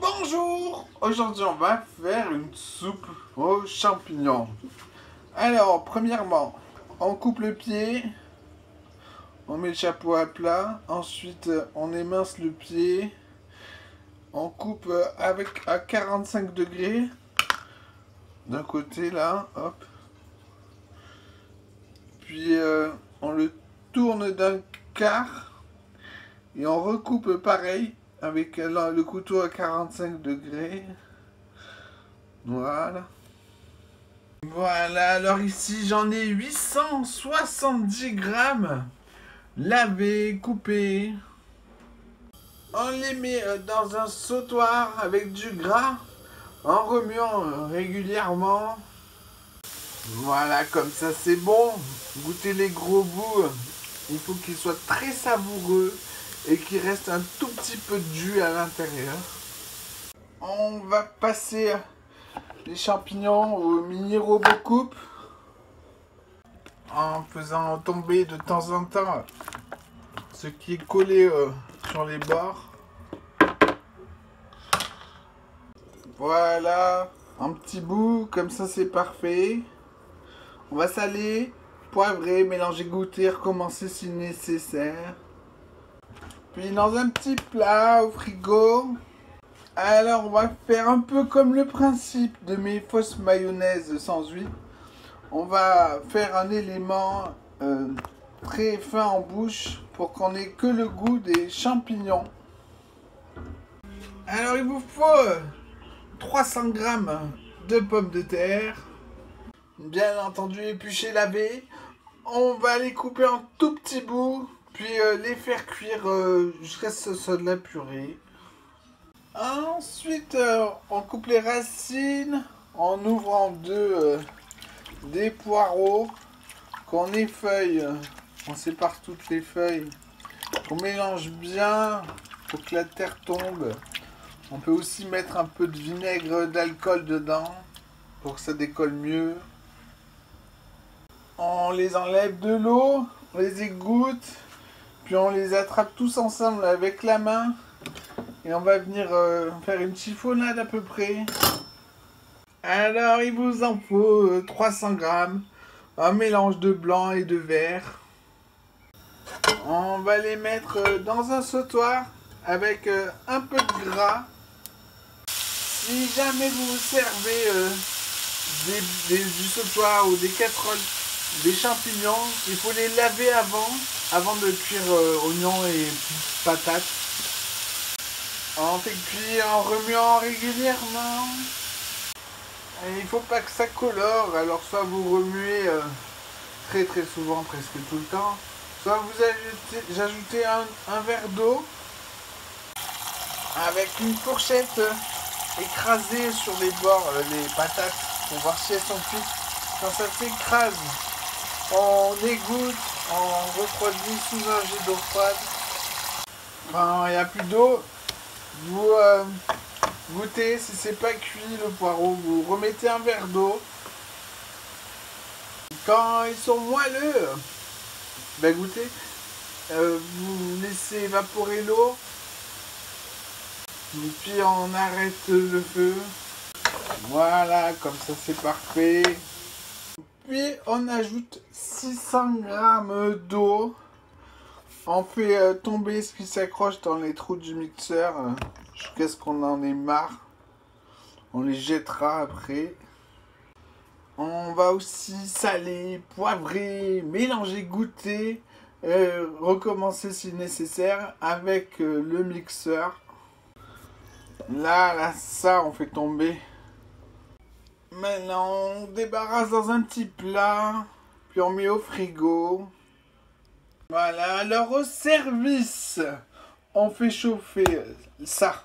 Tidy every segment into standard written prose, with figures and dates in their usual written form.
Bonjour! Aujourd'hui, on va faire une soupe aux champignons. Alors, premièrement, on coupe le pied, on met le chapeau à plat, ensuite on émince le pied, on coupe à 45 degrés d'un côté là, hop, puis on le tourne d'un quart et on recoupe pareil avec le couteau à 45 degrés. Voilà. Voilà, alors ici j'en ai 870 grammes lavés, coupés. On les met dans un sautoir avec du gras en remuant régulièrement. Voilà, comme ça c'est bon. Goûtez les gros bouts. Il faut qu'ils soient très savoureux et qu'il reste un tout petit peu de jus à l'intérieur. On va passer les champignons au mini robot coupe en faisant tomber de temps en temps ce qui est collé sur les bords. Voilà, un petit bout, comme ça c'est parfait. On va saler, poivrer, mélanger, goûter, recommencer si nécessaire. Puis dans un petit plat au frigo. Alors on va faire un peu comme le principe de mes fausses mayonnaises sans huile. On va faire un élément très fin en bouche pour qu'on ait que le goût des champignons. Alors il vous faut 300 grammes de pommes de terre, bien entendu épluchées, lavées. On va les couper en tout petits bouts, puis les faire cuire jusqu'à ce que ce soit de la purée. Ensuite, on coupe les racines en ouvrant des poireaux qu'on effeuille. On sépare toutes les feuilles. On mélange bien pour que la terre tombe. On peut aussi mettre un peu de vinaigre d'alcool dedans pour que ça décolle mieux. On les enlève de l'eau, on les égoutte, puis on les attrape tous ensemble avec la main. Et on va venir faire une chiffonnade à peu près. Alors il vous en faut 300 grammes. Un mélange de blanc et de vert. On va les mettre dans un sautoir avec un peu de gras. Si jamais vous vous servez du sautoir ou des casseroles, des champignons, il faut les laver avant de cuire oignons et patates. On fait cuire en remuant régulièrement. Et il ne faut pas que ça colore, alors soit vous remuez très souvent, presque tout le temps, soit vous ajoutez un verre d'eau avec une fourchette écrasée sur les bords, les patates, pour voir si elles sont cuites. Quand ça s'écrase, on égoutte, on refroidit sous un jet d'eau froide. Quand il n'y a plus d'eau, vous goûtez, si c'est pas cuit le poireau, vous remettez un verre d'eau. Quand ils sont moelleux, ben goûtez, vous laissez évaporer l'eau. Et puis on arrête le feu. Voilà, comme ça c'est parfait. Puis on ajoute 600 grammes d'eau. On fait tomber ce qui s'accroche dans les trous du mixeur jusqu'à ce qu'on en ait marre. On les jettera après. On va aussi saler, poivrer, mélanger, goûter, recommencer si nécessaire avec le mixeur. Là, ça, on fait tomber. Maintenant, on débarrasse dans un petit plat, puis on met au frigo. Voilà, alors au service, on fait chauffer ça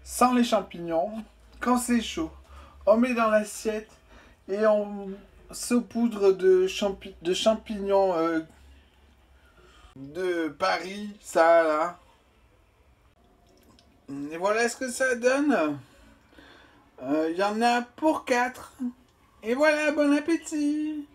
sans les champignons. Quand c'est chaud, on met dans l'assiette et on saupoudre de champignons de Paris, ça là. Et voilà ce que ça donne. Il y en a pour 4. Et voilà, bon appétit!